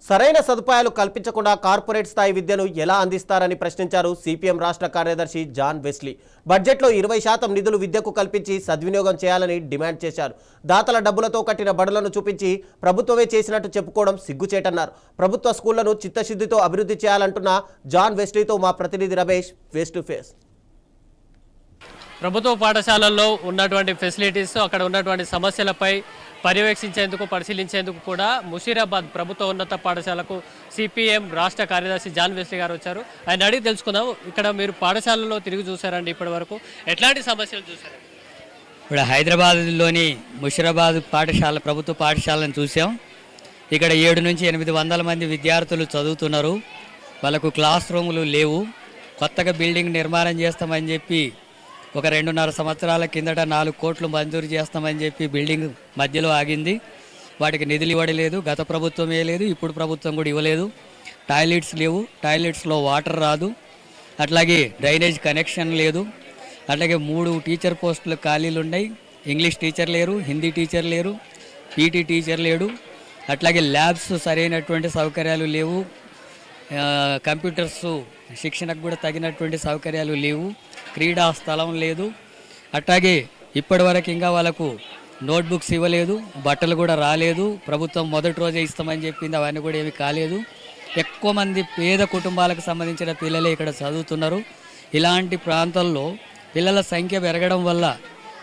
సరైన సదుపాయాలు కల్పించకుండా కార్పొరేట్ స్థాయి విద్యను ఎలా అందిస్తారని ప్రశ్నించారు సిపిఎం రాష్ట్ర కార్యదర్శి జాన్ వెస్లీ. బడ్జెట్లో 20% నిధులు విద్యకు కల్పించి సద్వినియోగం చేయాలని డిమాండ్ చేశారు. దాతల డబ్బులతో కట్టిన బడులను చూపించి ప్రభుత్వమే చేసినట్టు చెప్పుకోవడం సిగ్గుచేటన్నారు. ప్రభుత్వ స్కూళ్లను చిత్తశుద్ధితో అభివృద్ధి చేయాలంటున్న జాన్ వెస్లీతో మా ప్రతినిధి రమేష్ ఫేస్ టు ఫేస్. ప్రభుత్వ పాఠశాలల్లో ఉన్నటువంటి ఫెసిలిటీస్, అక్కడ ఉన్నటువంటి సమస్యలపై పర్యవేక్షించేందుకు, పరిశీలించేందుకు కూడా ముషీరాబాద్ ప్రభుత్వ ఉన్నత పాఠశాలకు సిపిఎం రాష్ట్ర కార్యదర్శి జాన్ వెస్లీ గారు వచ్చారు. ఆయన అడిగి తెలుసుకుందాం. ఇక్కడ మీరు పాఠశాలలో తిరిగి చూసారండి, ఇప్పటి వరకు ఎట్లాంటి సమస్యలు చూసారు? ఇప్పుడు హైదరాబాద్లోని ముషీరాబాద్ పాఠశాల, ప్రభుత్వ పాఠశాలను చూసాం. ఇక్కడ 7 నుంచి 800 మంది విద్యార్థులు చదువుతున్నారు. వాళ్ళకు క్లాస్ రూములు లేవు. కొత్తగా బిల్డింగ్ నిర్మాణం చేస్తామని చెప్పి ఒక 2.5 సంవత్సరాల కిందట 4 కోట్లు మంజూరు చేస్తామని చెప్పి బిల్డింగ్ మధ్యలో ఆగింది. వాటికి నిధులు ఇవ్వలేదు. గత ప్రభుత్వం లేదు, ఇప్పుడు ప్రభుత్వం కూడా ఇవ్వలేదు. టాయిలెట్స్ లేవు, టాయిలెట్స్లో వాటర్ రాదు. అట్లాగే డ్రైనేజ్ కనెక్షన్ లేదు. అట్లాగే 3 టీచర్ పోస్టులు ఖాళీలు ఉన్నాయి. ఇంగ్లీష్ టీచర్ లేరు, హిందీ టీచర్ లేరు, పీటీ టీచర్ లేడు. అట్లాగే ల్యాబ్స్ సరైనటువంటి సౌకర్యాలు లేవు. కంప్యూటర్స్ శిక్షణకు కూడా తగినటువంటి సౌకర్యాలు లేవు. క్రీడా స్థలం లేదు. అట్లాగే ఇప్పటి వరకు ఇంకా వాళ్ళకు నోట్బుక్స్ ఇవ్వలేదు, బట్టలు కూడా రాలేదు. ప్రభుత్వం మొదటి రోజే ఇస్తామని చెప్పింది, అవన్నీ కూడా ఏమీ కాలేదు. ఎక్కువ మంది పేద కుటుంబాలకు సంబంధించిన పిల్లలే ఇక్కడ చదువుతున్నారు. ఇలాంటి ప్రాంతాల్లో పిల్లల సంఖ్య పెరగడం వల్ల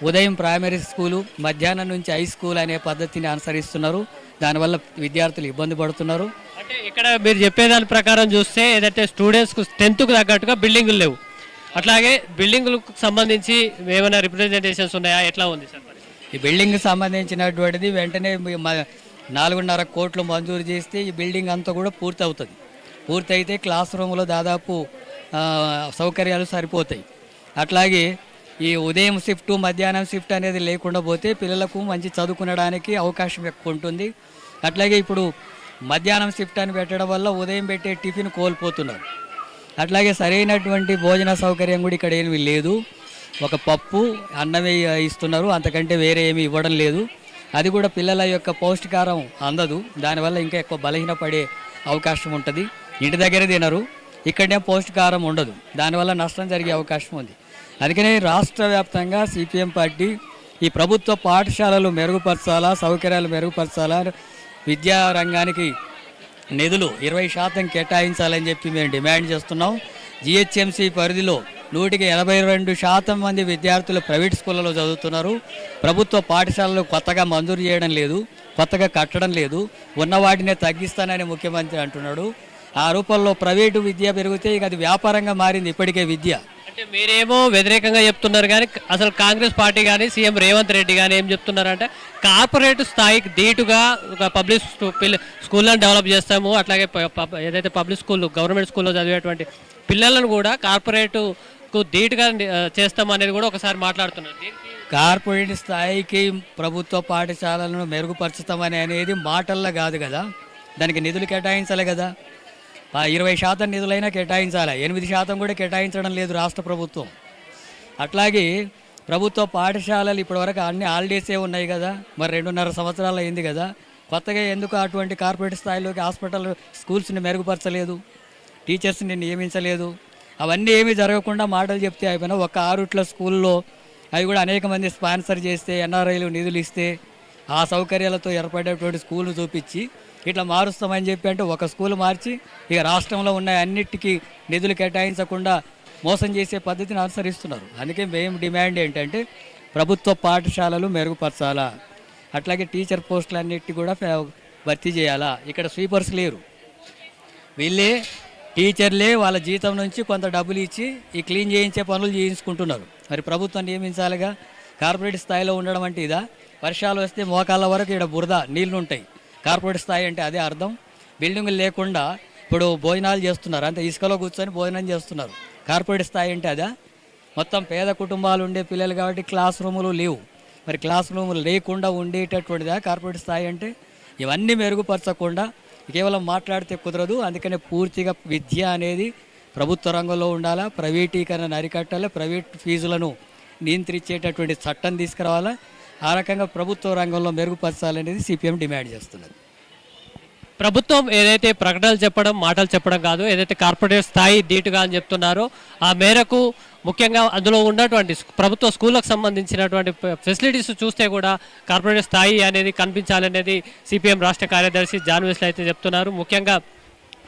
ఉదయం ప్రైమరీ స్కూలు, మధ్యాహ్నం నుంచి హై స్కూల్ అనే పద్ధతిని అనుసరిస్తున్నారు. దానివల్ల విద్యార్థులు ఇబ్బంది పడుతున్నారు. అంటే ఇక్కడ మీరు చెప్పేదాని ప్రకారం చూస్తే ఏదైతే స్టూడెంట్స్కు స్ట్రెంత్కు తగ్గట్టుగా బిల్డింగులు లేవు. అట్లాగే బిల్డింగులకు సంబంధించి ఏమైనా రిప్రజెంటేషన్స్ ఉన్నాయా? ఎట్లా ఉంది సార్? ఈ బిల్డింగ్కి సంబంధించినటువంటిది వెంటనే 4.5 కోట్లు మంజూరు చేస్తే ఈ బిల్డింగ్ అంతా కూడా పూర్తి అవుతుంది. పూర్తి అయితే క్లాస్ రూమ్లో దాదాపు సౌకర్యాలు సరిపోతాయి. అట్లాగే ఈ ఉదయం షిఫ్ట్, మధ్యాహ్నం షిఫ్ట్ అనేది లేకుండా పోతే పిల్లలకు మంచి చదువుకునడానికి అవకాశం ఎక్కువ ఉంటుంది. అట్లాగే ఇప్పుడు మధ్యాహ్నం షిఫ్ట్ అని పెట్టడం వల్ల ఉదయం పెట్టే టిఫిన్ కోల్పోతున్నారు. అట్లాగే సరైనటువంటి భోజన సౌకర్యం కూడా ఇక్కడ ఏమీ లేదు. ఒక పప్పు, అన్నమే ఇస్తున్నారు, అంతకంటే వేరే ఏమీ ఇవ్వడం లేదు. అది కూడా పిల్లల యొక్క పౌష్టికారం అందదు. దానివల్ల ఇంకా ఎక్కువ బలహీనపడే అవకాశం ఉంటుంది. ఇంటి దగ్గరే తినరు, ఇక్కడనే పౌష్టికారం ఉండదు. దానివల్ల నష్టం జరిగే అవకాశం ఉంది. అందుకనే రాష్ట్ర వ్యాప్తంగా సిపిఎం పార్టీ ఈ ప్రభుత్వ పాఠశాలలు మెరుగుపరచాలా, సౌకర్యాలు మెరుగుపరచాలా, విద్యా రంగానికి నిధులు 20% కేటాయించాలని చెప్పి మేము డిమాండ్ చేస్తున్నాం. జిహెచ్ఎంసీ పరిధిలో 182% మంది విద్యార్థులు ప్రైవేట్ స్కూళ్ళలో చదువుతున్నారు. ప్రభుత్వ పాఠశాలలు కొత్తగా మంజూరు చేయడం లేదు, కొత్తగా కట్టడం లేదు. ఉన్న వాటినే తగ్గిస్తానని ముఖ్యమంత్రి అంటున్నాడు. ఆ రూపంలో ప్రైవేటు విద్య పెరిగితే ఇక అది వ్యాపారంగా మారింది ఇప్పటికే విద్య. అంటే మీరేమో వ్యతిరేకంగా చెప్తున్నారు, కానీ అసలు కాంగ్రెస్ పార్టీ కానీ సీఎం రేవంత్ రెడ్డి కానీ ఏం చెప్తున్నారంటే కార్పొరేట్ స్థాయికి ధీటుగా ఒక పబ్లిక్ స్కూళ్ళను డెవలప్ చేస్తాము. అట్లాగే ఏదైతే పబ్లిక్ స్కూల్, గవర్నమెంట్ స్కూల్లో చదివేటువంటి పిల్లలను కూడా కార్పొరేట్కు ధీటుగా చేస్తాం అనేది కూడా ఒకసారి మాట్లాడుతున్నారు. కార్పొరేట్ స్థాయికి ప్రభుత్వ పాఠశాలను మెరుగుపరుచుతామని అనేది మాటల్లో కాదు కదా, దానికి నిధులు కేటాయించాలి కదా. 20% నిధులైనా కేటాయించాలి, 8% కూడా కేటాయించడం లేదు రాష్ట్ర ప్రభుత్వం. అట్లాగే ప్రభుత్వ పాఠశాలలు ఇప్పటివరకు అన్ని హాలిడేసే ఉన్నాయి కదా, మరి 2.5 సంవత్సరాలు అయింది కదా. కొత్తగా ఎందుకు అటువంటి కార్పొరేట్ స్థాయిలోకి హాస్పిటల్, స్కూల్స్ని మెరుగుపరచలేదు, టీచర్స్ని నియమించలేదు? అవన్నీ ఏమీ జరగకుండా మాటలు చెప్తే అయిపోయినా ఒక 6 స్కూల్లో అవి కూడా అనేక మంది స్పాన్సర్ చేస్తే, ఎన్ఆర్ఐలు నిధులు ఇస్తే ఆ సౌకర్యాలతో ఏర్పడేటువంటి స్కూల్ను చూపించి ఇట్లా మారుస్తామని చెప్పి అంటే ఒక స్కూల్ మార్చి ఇక రాష్ట్రంలో ఉన్న అన్నిటికీ నిధులు కేటాయించకుండా మోసం చేసే పద్ధతిని అనుసరిస్తున్నారు. అందుకే మేము డిమాండ్ ఏంటంటే ప్రభుత్వ పాఠశాలలు మెరుగుపరచాలా, అట్లాగే టీచర్ పోస్టులు అన్నిటి కూడా భర్తీ చేయాలా. ఇక్కడ స్వీపర్స్ లేరు, వీళ్ళే టీచర్లే వాళ్ళ జీతం నుంచి కొంత డబ్బులు ఇచ్చి ఈ క్లీన్ చేయించే పనులు చేయించుకుంటున్నారు. మరి ప్రభుత్వం నియమించాలిగా. కార్పొరేట్ స్థాయిలో ఉండడం అంటే ఇదా? వర్షాలు వస్తే మోకాళ్ళ వరకు ఇక్కడ బురద నీళ్లు ఉంటాయి. కార్పొరేట్ స్థాయి అంటే అదే అర్థం. బిల్డింగులు లేకుండా ఇప్పుడు భోజనాలు చేస్తున్నారు, అంతే ఇసుకలో కూర్చొని భోజనం చేస్తున్నారు. కార్పొరేట్ స్థాయి అంటే అదా? మొత్తం పేద కుటుంబాలు ఉండే పిల్లలు కాబట్టి క్లాస్ రూములు లేవు. మరి క్లాస్ రూములు లేకుండా ఉండేటటువంటిదా కార్పొరేట్ స్థాయి అంటే? ఇవన్నీ మెరుగుపరచకుండా కేవలం మాట్లాడితే కుదరదు. అందుకనే పూర్తిగా విద్య అనేది ప్రభుత్వ రంగంలో ఉండాలా, ప్రైవేటీకరణ అరికట్టాలి, ప్రైవేట్ ఫీజులను నియంత్రించేటటువంటి చట్టం తీసుకురావాలా. ఆ రకంగా ప్రభుత్వ రంగంలో మెరుగుపరచాలనేది సిపిఎం డిమాండ్ చేస్తున్నది. ప్రభుత్వం ఏదైతే ప్రకటనలు చెప్పడం మాటలు చెప్పడం కాదు, ఏదైతే కార్పొరేట్ స్థాయి ధీటుగా అని చెప్తున్నారో ఆ మేరకు ముఖ్యంగా అందులో ఉన్నటువంటి ప్రభుత్వ స్కూళ్ళకు సంబంధించినటువంటి ఫెసిలిటీస్ చూస్తే కూడా కార్పొరేట్ స్థాయి అనేది కనిపించాలనేది సిపిఎం రాష్ట్ర కార్యదర్శి జాన్ వెస్లీ అయితే చెప్తున్నారు. ముఖ్యంగా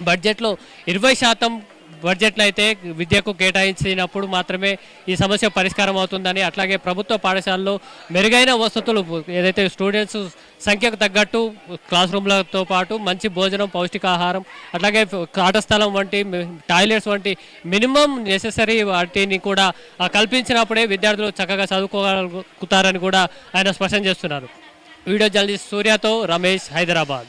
బడ్జెట్లో 20% బడ్జెట్లో అయితే విద్యకు కేటాయించినప్పుడు మాత్రమే ఈ సమస్య పరిష్కారం అవుతుందని, అట్లాగే ప్రభుత్వ పాఠశాలలో మెరుగైన వసతులు ఏదైతే స్టూడెంట్స్ సంఖ్యకు తగ్గట్టు క్లాస్ రూమ్లతో పాటు మంచి భోజనం, పౌష్టికాహారం, అట్లాగే ఆట స్థలం వంటి టాయిలెట్స్ వంటి మినిమం నెసెసరీ వాటిని కూడా కల్పించినప్పుడే విద్యార్థులు చక్కగా చదువుకోగలుగుతారని కూడా ఆయన స్పష్టం చేస్తున్నారు. వీడియో జర్నలిస్ట్ సూర్యతో రమేష్, హైదరాబాద్.